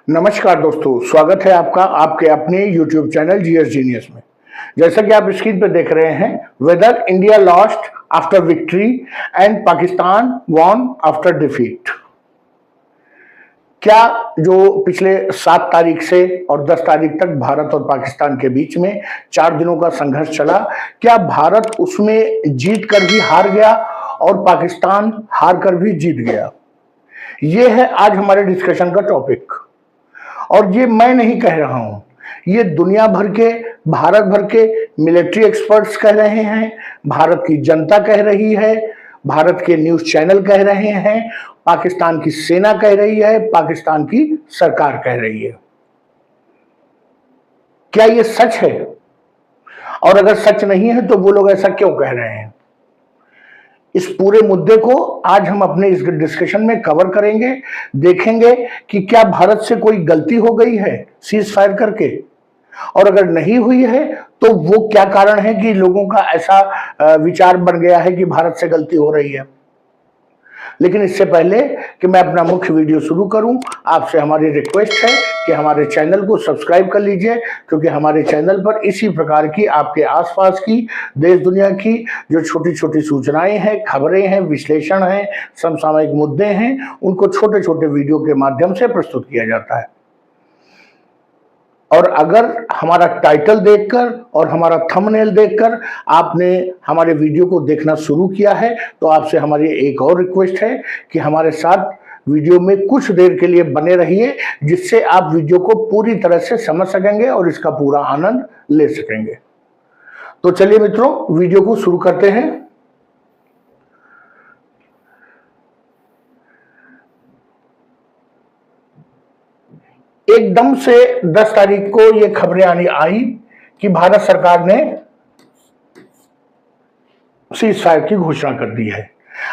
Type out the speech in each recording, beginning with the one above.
नमस्कार दोस्तों, स्वागत है आपका आपके अपने YouTube चैनल जीएस जीनियस में। जैसा कि आप स्क्रीन पर देख रहे हैं, whether India lost after victory and Pakistan won after defeat. क्या जो पिछले 7 तारीख से और 10 तारीख तक भारत और पाकिस्तान के बीच में 4 दिनों का संघर्ष चला, क्या भारत उसमें जीत कर भी हार गया और पाकिस्तान हार कर भी जीत गया? ये है आज हमारे डिस्कशन का टॉपिक। और ये मैं नहीं कह रहा हूं, ये दुनिया भर के, भारत भर के मिलिट्री एक्सपर्ट्स कह रहे हैं, भारत की जनता कह रही है, भारत के न्यूज चैनल कह रहे हैं, पाकिस्तान की सेना कह रही है, पाकिस्तान की सरकार कह रही है। क्या ये सच है? और अगर सच नहीं है तो वो लोग ऐसा क्यों कह रहे हैं? इस पूरे मुद्दे को आज हम अपने इस डिस्कशन में कवर करेंगे। देखेंगे कि क्या भारत से कोई गलती हो गई है सीज फायर करके, और अगर नहीं हुई है तो वो क्या कारण है कि लोगों का ऐसा विचार बन गया है कि भारत से गलती हो रही है। लेकिन इससे पहले कि मैं अपना मुख्य वीडियो शुरू करूं, आपसे हमारी रिक्वेस्ट है कि हमारे चैनल को सब्सक्राइब कर लीजिए, क्योंकि हमारे चैनल पर इसी प्रकार की आपके आसपास की, देश दुनिया की जो छोटी छोटी सूचनाएं हैं, खबरें हैं, विश्लेषण हैं, समसामयिक मुद्दे हैं, उनको छोटे छोटे वीडियो के माध्यम से प्रस्तुत किया जाता है। और अगर हमारा टाइटल देखकर और हमारा थंबनेल देखकर आपने हमारे वीडियो को देखना शुरू किया है तो आपसे हमारी एक और रिक्वेस्ट है कि हमारे साथ वीडियो में कुछ देर के लिए बने रहिए, जिससे आप वीडियो को पूरी तरह से समझ सकेंगे और इसका पूरा आनंद ले सकेंगे। तो चलिए मित्रों, वीडियो को शुरू करते हैं। एकदम से 10 तारीख को ये खबरें आई कि भारत सरकार ने सीज फायर की घोषणा कर दी है।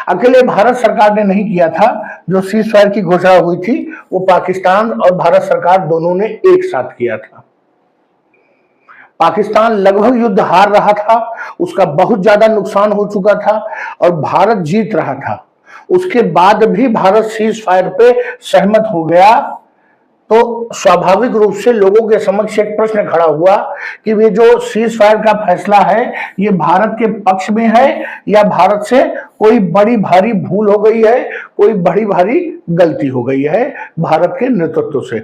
अकेले भारत सरकार ने नहीं किया था, जो सीज फायर की घोषणा हुई थी वो पाकिस्तान और भारत सरकार दोनों ने एक साथ किया था। पाकिस्तान लगभग युद्ध हार रहा था, उसका बहुत ज्यादा नुकसान हो चुका था और भारत जीत रहा था। उसके बाद भी भारत सीज फायर पे सहमत हो गया, तो स्वाभाविक रूप से लोगों के समक्ष एक प्रश्न खड़ा हुआ कि ये जो सीज फायर का फैसला है, ये भारत के पक्ष में है या भारत से कोई बड़ी भारी भूल हो गई है, कोई बड़ी भारी गलती हो गई है भारत के नेतृत्व से।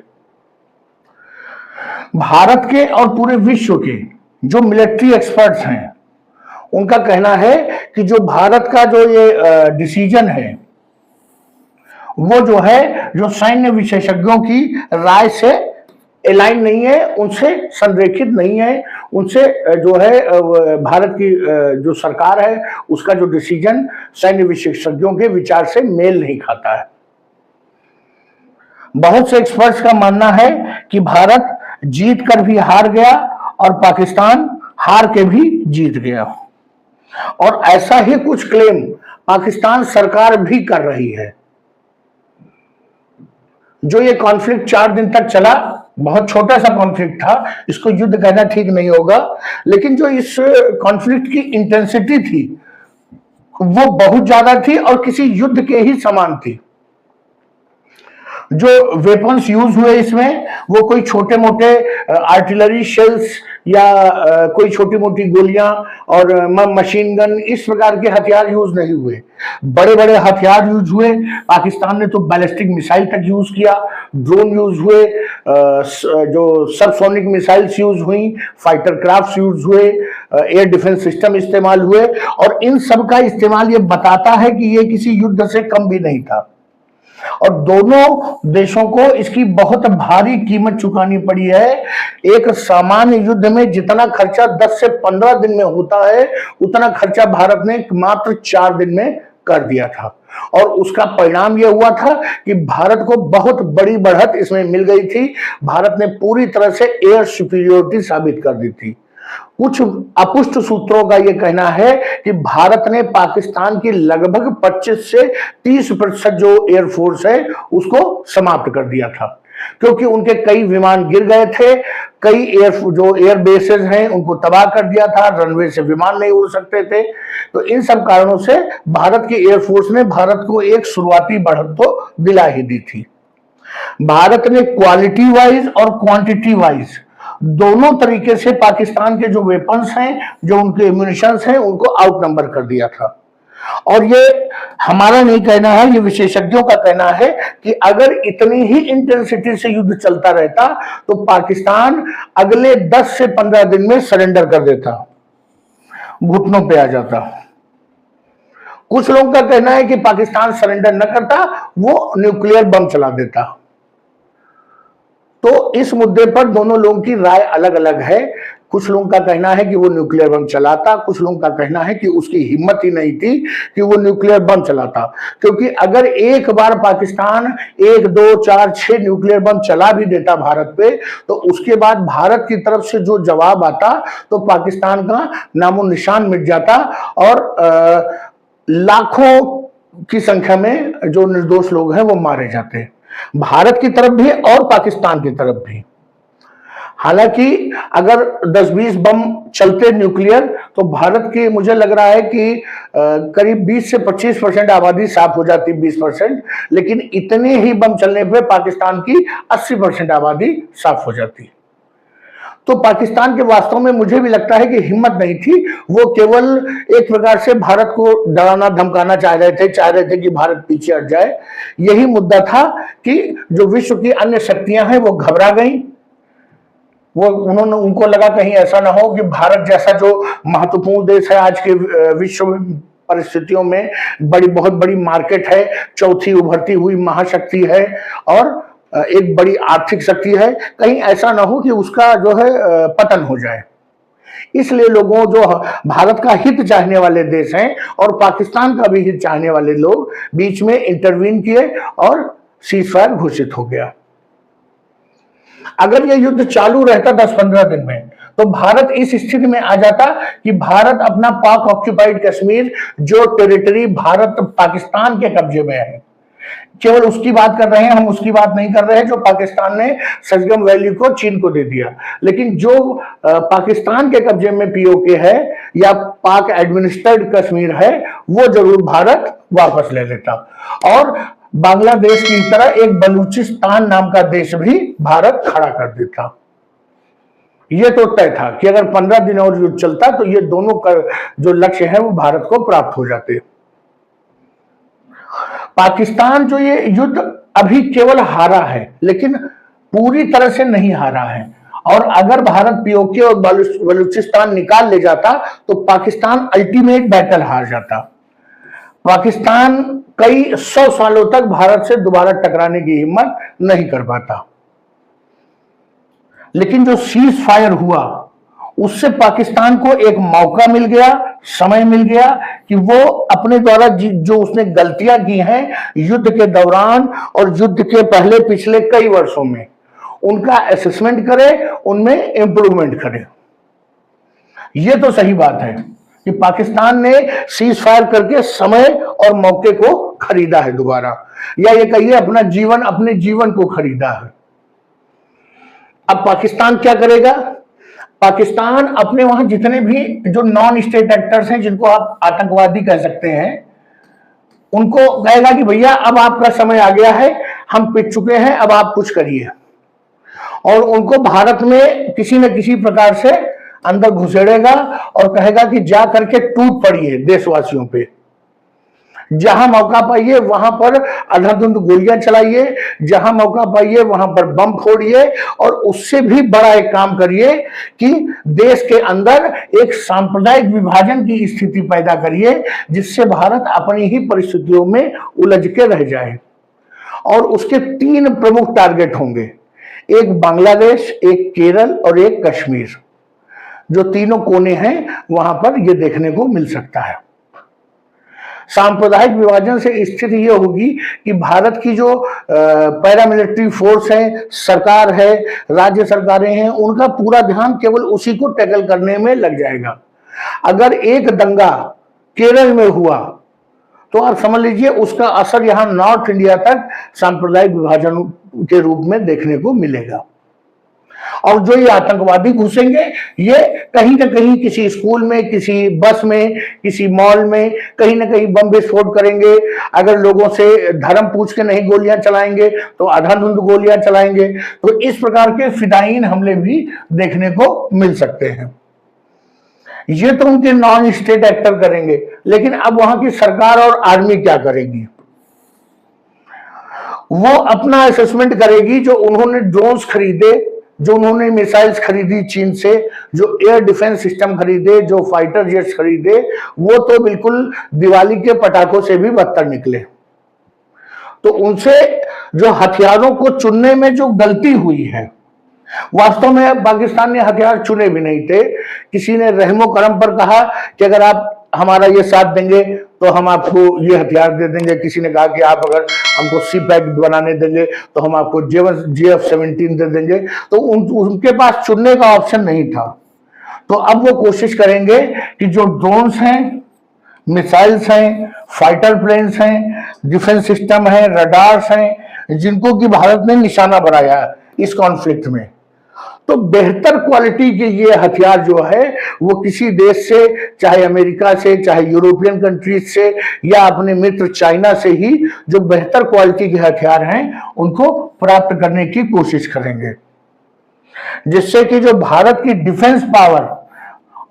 भारत के और पूरे विश्व के जो मिलिट्री एक्सपर्ट्स हैं, उनका कहना है कि जो भारत का जो ये डिसीजन है, वो जो है, जो सैन्य विशेषज्ञों की राय से अलाइन नहीं है, उनसे संरेखित नहीं है, उनसे जो है भारत की जो सरकार है उसका जो डिसीजन सैन्य विशेषज्ञों के विचार से मेल नहीं खाता है। बहुत से एक्सपर्ट्स का मानना है कि भारत जीत कर भी हार गया और पाकिस्तान हार के भी जीत गया, और ऐसा ही कुछ क्लेम पाकिस्तान सरकार भी कर रही है। जो ये कॉन्फ्लिक्ट 4 दिन तक चला, बहुत छोटा सा कॉन्फ्लिक्ट था, इसको युद्ध कहना ठीक नहीं होगा, लेकिन जो इस कॉन्फ्लिक्ट की इंटेंसिटी थी वो बहुत ज्यादा थी और किसी युद्ध के ही समान थी। जो वेपन्स यूज हुए इसमें, वो कोई छोटे मोटे आर्टिलरी शेल्स या कोई छोटी मोटी गोलियां और मशीन गन, इस प्रकार के हथियार यूज नहीं हुए। बड़े बड़े हथियार यूज हुए। पाकिस्तान ने तो बैलिस्टिक मिसाइल तक यूज किया, ड्रोन यूज हुए, जो सबसोनिक मिसाइल्स यूज हुई, फाइटर क्राफ्ट यूज हुए, एयर डिफेंस सिस्टम इस्तेमाल हुए, और इन सब का इस्तेमाल ये बताता है कि ये किसी युद्ध से कम भी नहीं था। और दोनों देशों को इसकी बहुत भारी कीमत चुकानी पड़ी है। एक सामान्य युद्ध में जितना खर्चा 10 से 15 दिन में होता है, उतना खर्चा भारत ने मात्र 4 दिन में कर दिया था, और उसका परिणाम यह हुआ था कि भारत को बहुत बड़ी बढ़त इसमें मिल गई थी। भारत ने पूरी तरह से एयर सुपीरियोरिटी साबित कर दी थी। कुछ अपुष्ट सूत्रों का यह कहना है कि भारत ने पाकिस्तान की लगभग 25 से 30% जो एयरफोर्स है उसको समाप्त कर दिया था, क्योंकि उनके कई विमान गिर गए थे, कई एयर बेसेस हैं उनको तबाह कर दिया था, रनवे से विमान नहीं उड़ सकते थे। तो इन सब कारणों से भारत की एयरफोर्स ने भारत को एक शुरुआती बढ़त तो दिला ही दी थी। भारत ने क्वालिटी वाइज और क्वांटिटी वाइज दोनों तरीके से पाकिस्तान के जो वेपन्स हैं, जो उनके एम्यूनिशंस हैं, उनको आउट नंबर कर दिया था। और ये हमारा नहीं कहना है, ये विशेषज्ञों का कहना है कि अगर इतनी ही इंटेंसिटी से युद्ध चलता रहता तो पाकिस्तान अगले 10 से 15 दिन में सरेंडर कर देता, घुटनों पे आ जाता। कुछ लोगों का कहना है कि पाकिस्तान सरेंडर न करता, वो न्यूक्लियर बम चला देता। तो इस मुद्दे पर दोनों लोगों की राय अलग अलग है। कुछ लोगों का कहना है कि वो न्यूक्लियर बम चलाता, कुछ लोगों का कहना है कि उसकी हिम्मत ही नहीं थी कि वो न्यूक्लियर बम चलाता। क्योंकि अगर एक बार पाकिस्तान 1, 2, 4, 6 न्यूक्लियर बम चला भी देता भारत पे, तो उसके बाद भारत की तरफ से जो जवाब आता तो पाकिस्तान का नामो निशान मिट जाता और लाखों की संख्या में जो निर्दोष लोग हैं वो मारे जाते, भारत की तरफ भी और पाकिस्तान की तरफ भी। हालांकि अगर 10-20 बम चलते न्यूक्लियर तो भारत की मुझे लग रहा है कि करीब 20 से 25% आबादी साफ हो जाती, 20%, लेकिन इतने ही बम चलने पे पाकिस्तान की 80% आबादी साफ हो जाती। तो पाकिस्तान के वास्तव में मुझे भी लगता है कि हिम्मत नहीं थी, वो केवल एक प्रकार से भारत को डराना धमकाना चाह रहे थे कि भारत पीछे हट जाए। यही मुद्दा था कि जो विश्व की अन्य शक्तियां हैं वो घबरा गई, उनको लगा कहीं ऐसा ना हो कि भारत जैसा जो महत्वपूर्ण देश है आज के विश्व परिस्थितियों में, बहुत बड़ी मार्केट है, चौथी उभरती हुई महाशक्ति है और एक बड़ी आर्थिक शक्ति है, कहीं ऐसा ना हो कि उसका जो है पतन हो जाए। इसलिए लोगों जो भारत का हित चाहने वाले देश हैं और पाकिस्तान का भी हित चाहने वाले लोग बीच में इंटरवीन किए और सीजफायर घोषित हो गया। अगर यह युद्ध चालू रहता 10-15 दिन में तो भारत इस स्थिति में आ जाता कि भारत अपना पाक ऑक्यूपाइड कश्मीर, जो टेरिटरी भारत पाकिस्तान के कब्जे में है, केवल उसकी बात कर रहे हैं हम, उसकी बात नहीं कर रहे हैं जो पाकिस्तान ने सजगम वैली को चीन को दे दिया, लेकिन जो पाकिस्तान के कब्जे में पीओके है या पाक एडमिनिस्ट्रेड कश्मीर है वो जरूर भारत वापस ले लेता और बांग्लादेश की तरह एक बलूचिस्तान नाम का देश भी भारत खड़ा कर देता। यह तो तय था कि अगर 15 दिन और युद्ध चलता तो ये दोनों का जो लक्ष्य है वो भारत को प्राप्त हो जाते। पाकिस्तान जो ये युद्ध अभी केवल हारा है लेकिन पूरी तरह से नहीं हारा है, और अगर भारत पीओके और बलूचिस्तान निकाल ले जाता तो पाकिस्तान अल्टीमेट बैटल हार जाता। पाकिस्तान कई 100 सालों तक भारत से दोबारा टकराने की हिम्मत नहीं कर पाता। लेकिन जो सीज फायर हुआ उससे पाकिस्तान को एक मौका मिल गया, समय मिल गया कि वो अपने द्वारा जो उसने गलतियां की हैं युद्ध के दौरान और युद्ध के पहले पिछले कई वर्षों में, उनका असेसमेंट करे, उनमें इंप्रूवमेंट करे। ये तो सही बात है कि पाकिस्तान ने सीज फायर करके समय और मौके को खरीदा है दोबारा, या ये कहिए अपने जीवन को खरीदा है। अब पाकिस्तान क्या करेगा? पाकिस्तान अपने वहां जितने भी जो नॉन स्टेट एक्टर्स हैं, जिनको आप आतंकवादी कह सकते हैं, उनको कहेगा कि भैया अब आपका समय आ गया है, हम पिट चुके हैं, अब आप कुछ करिए। और उनको भारत में किसी न किसी प्रकार से अंदर घुसेड़ेगा और कहेगा कि जा करके टूट पड़िए देशवासियों पे, जहां मौका पाइए वहां पर अंधाधुंध गोलियां चलाइए, जहां मौका पाइए वहां पर बम फोड़िए, और उससे भी बड़ा एक काम करिए कि देश के अंदर एक सांप्रदायिक विभाजन की स्थिति पैदा करिए, जिससे भारत अपनी ही परिस्थितियों में उलझ के रह जाए। और उसके 3 प्रमुख टारगेट होंगे, एक बांग्लादेश, एक केरल और एक कश्मीर। जो तीनों कोने हैं वहां पर यह देखने को मिल सकता है। सांप्रदायिक विभाजन से स्थिति यह होगी कि भारत की जो पैरामिलिट्री फोर्स है, सरकार है, राज्य सरकारें हैं, उनका पूरा ध्यान केवल उसी को टैकल करने में लग जाएगा। अगर एक दंगा केरल में हुआ तो आप समझ लीजिए उसका असर यहां नॉर्थ इंडिया तक सांप्रदायिक विभाजन के रूप में देखने को मिलेगा। और जो ये आतंकवादी घुसेंगे, ये कहीं ना कहीं किसी स्कूल में, किसी बस में, किसी मॉल में कहीं ना कहीं बम विस्फोट करेंगे। अगर लोगों से धर्म पूछ के नहीं गोलियां चलाएंगे तो अंधाधुंध गोलियां चलाएंगे। तो इस प्रकार के फिदायीन हमले भी देखने को मिल सकते हैं। ये तो उनके नॉन स्टेट एक्टर करेंगे, लेकिन अब वहां की सरकार और आर्मी क्या करेगी? वो अपना असेसमेंट करेगी। जो उन्होंने ड्रोन्स खरीदे, जो उन्होंने मिसाइल्स खरीदी चीन से, जो एयर डिफेंस सिस्टम खरीदे, जो फाइटर जेट्स खरीदे, वो तो बिल्कुल दिवाली के पटाखों से भी बदतर निकले। तो उनसे जो हथियारों को चुनने में जो गलती हुई है, वास्तव में पाकिस्तान ने हथियार चुने भी नहीं थे। किसी ने रहमो करम पर कहा कि अगर आप हमारा ये साथ देंगे तो हम आपको ये हथियार दे देंगे। किसी ने कहा कि आप अगर हमको सी पैक बनाने देंगे तो हम आपको JF-17 दे देंगे। तो उनके पास चुनने का ऑप्शन नहीं था। तो अब वो कोशिश करेंगे कि जो ड्रोन्स हैं, मिसाइल्स हैं, फाइटर प्लेन्स हैं, डिफेंस सिस्टम है, रडार्स हैं, जिनको कि भारत ने निशाना बनाया इस कॉन्फ्लिक्ट में, तो बेहतर क्वालिटी के ये हथियार जो है वो किसी देश से, चाहे अमेरिका से, चाहे यूरोपियन कंट्रीज से, या अपने मित्र चाइना से ही जो बेहतर क्वालिटी के हथियार हैं उनको प्राप्त करने की कोशिश करेंगे, जिससे कि जो भारत की डिफेंस पावर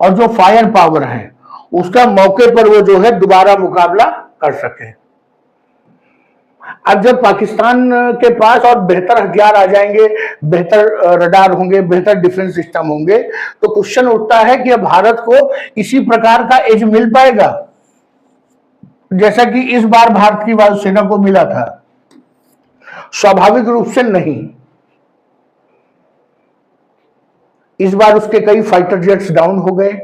और जो फायर पावर है उसका मौके पर वो जो है दोबारा मुकाबला कर सके। अब जब पाकिस्तान के पास और बेहतर हथियार आ जाएंगे, बेहतर रडार होंगे, बेहतर डिफेंस सिस्टम होंगे, तो क्वेश्चन उठता है कि अब भारत को इसी प्रकार का एज मिल पाएगा जैसा कि इस बार भारत की वायुसेना को मिला था? स्वाभाविक रूप से नहीं। इस बार उसके कई फाइटर जेट्स डाउन हो गए,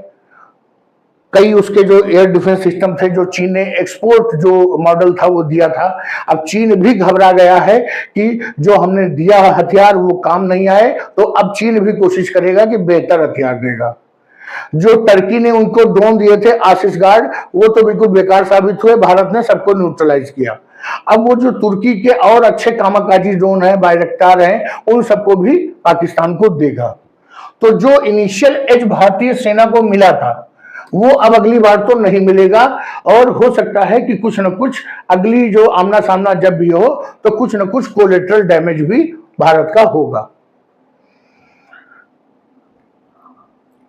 कई उसके जो एयर डिफेंस सिस्टम थे, जो चीन ने एक्सपोर्ट जो मॉडल था वो दिया था, अब चीन भी घबरा गया है कि जो हमने दिया हथियार वो काम नहीं आए, तो अब चीन भी कोशिश करेगा कि बेहतर हथियार देगा। जो टर्की ने उनको ड्रोन दिए थे आशीष गार्ड, वो तो बिल्कुल बेकार साबित हुए, भारत ने सबको न्यूट्रलाइज किया। अब वो जो तुर्की के और अच्छे कामाकाजी ड्रोन है, बायरक्टार हैं, उन सबको भी पाकिस्तान को देगा। तो जो इनिशियल एज भारतीय सेना को मिला था वो अब अगली बार तो नहीं मिलेगा, और हो सकता है कि कुछ न कुछ अगली जो आमना सामना जब भी हो तो कुछ न कुछ कोलेटरल डैमेज भी भारत का होगा।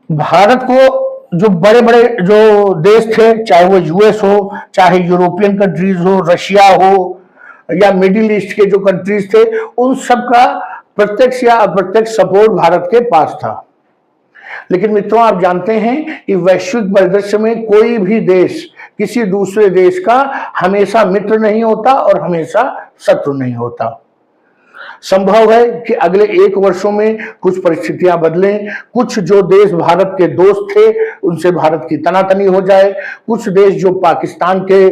भारत को जो बड़े बड़े जो देश थे, चाहे वो यूएस हो, चाहे यूरोपियन कंट्रीज हो, रशिया हो, या मिडिल ईस्ट के जो कंट्रीज थे, उन सब का प्रत्यक्ष या अप्रत्यक्ष सपोर्ट भारत के पास था। लेकिन मित्रों, आप जानते हैं कि वैश्विक परिदृश्य में कोई भी देश किसी दूसरे देश का हमेशा मित्र नहीं होता और हमेशा शत्रु नहीं होता। संभव है कि अगले 1 वर्षों में कुछ परिस्थितियां बदलें, कुछ जो देश भारत के दोस्त थे उनसे भारत की तनातनी हो जाए, कुछ देश जो पाकिस्तान के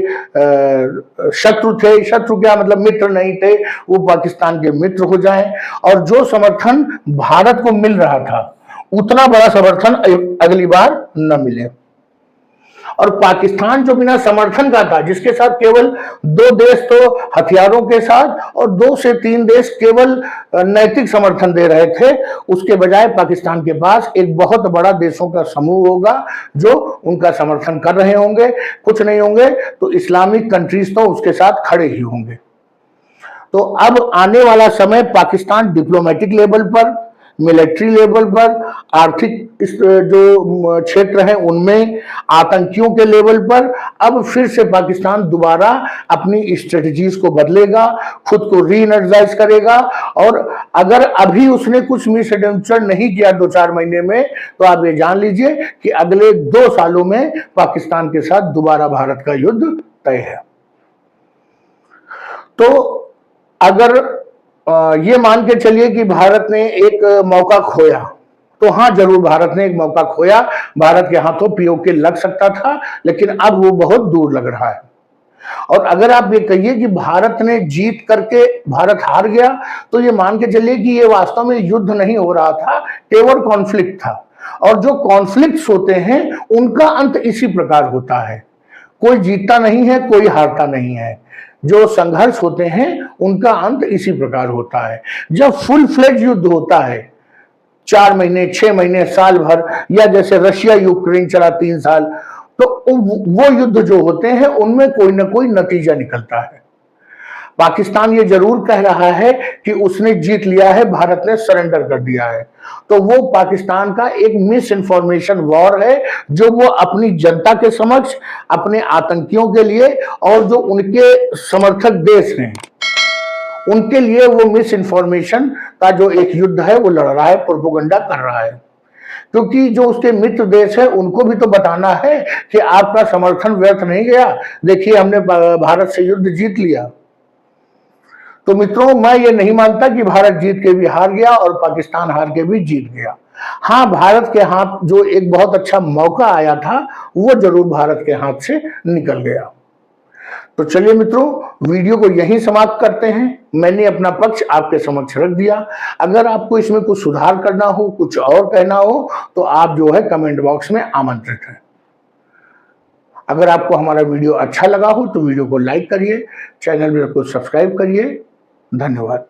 शत्रु थे, शत्रु क्या मतलब मित्र नहीं थे, वो पाकिस्तान के मित्र हो जाएं, और जो समर्थन भारत को मिल रहा था उतना बड़ा समर्थन अगली बार न मिले। और पाकिस्तान जो बिना समर्थन का था, जिसके साथ केवल 2 देश तो हथियारों के साथ और 2 से 3 देश केवल नैतिक समर्थन दे रहे थे, उसके बजाय पाकिस्तान के पास एक बहुत बड़ा देशों का समूह होगा जो उनका समर्थन कर रहे होंगे। कुछ नहीं होंगे तो इस्लामिक कंट्रीज तो उसके साथ खड़े ही होंगे। तो अब आने वाला समय पाकिस्तान डिप्लोमेटिक लेवल पर, मिलिट्री लेवल पर, आर्थिक जो क्षेत्र है उनमें, आतंकियों के लेवल पर, अब फिर से पाकिस्तान दोबारा अपनी स्ट्रेटजीज को बदलेगा, खुद को री एनर्जाइज करेगा। और अगर अभी उसने कुछ मिस एडवेंचर नहीं किया 2-4 महीने में, तो आप ये जान लीजिए कि अगले 2 सालों में पाकिस्तान के साथ दोबारा भारत का युद्ध तय है। तो अगर ये मान के चलिए कि भारत ने एक मौका खोया, तो हाँ जरूर भारत ने एक मौका खोया, भारत के हाथों पीओके लग सकता था, लेकिन अब वो बहुत दूर लग रहा है। और अगर आप ये कहिए कि भारत ने जीत करके भारत हार गया, तो ये मान के चलिए कि ये वास्तव में युद्ध नहीं हो रहा था, टेवर कॉन्फ्लिक्ट था। और जो कॉन्फ्लिक्ट्स होते हैं उनका अंत इसी प्रकार होता है, कोई जीतता नहीं है, कोई हारता नहीं है। जो संघर्ष होते हैं उनका अंत इसी प्रकार होता है। जब फुल फ्लेज युद्ध होता है 4 महीने, 6 महीने, साल भर, या जैसे रशिया यूक्रेन चला 3 साल, तो वो युद्ध जो होते हैं उनमें कोई ना कोई नतीजा निकलता है। पाकिस्तान ये जरूर कह रहा है कि उसने जीत लिया है, भारत ने सरेंडर कर दिया है, तो वो पाकिस्तान का एक मिस इन्फॉर्मेशन वॉर है जो वो अपनी जनता के समक्ष, अपने आतंकियों के लिए और जो उनके समर्थक देश हैं उनके लिए वो मिस इन्फॉर्मेशन का जो एक युद्ध है वो लड़ रहा है, प्रोपेगेंडा कर रहा है। क्योंकि जो उसके मित्र देश है उनको भी तो बताना है कि आपका समर्थन व्यर्थ नहीं गया, देखिए हमने भारत से युद्ध जीत लिया। तो मित्रों, मैं ये नहीं मानता कि भारत जीत के भी हार गया और पाकिस्तान हार के भी जीत गया। हाँ, भारत के हाथ जो एक बहुत अच्छा मौका आया था वो जरूर भारत के हाथ से निकल गया। तो चलिए मित्रों, वीडियो को यहीं समाप्त करते हैं। मैंने अपना पक्ष आपके समक्ष रख दिया। अगर आपको इसमें कुछ सुधार करना हो, कुछ और कहना हो, तो आप जो है कमेंट बॉक्स में आमंत्रित हैं। अगर आपको हमारा वीडियो अच्छा लगा हो तो वीडियो को लाइक करिए, चैनल को सब्सक्राइब करिए। धन्यवाद।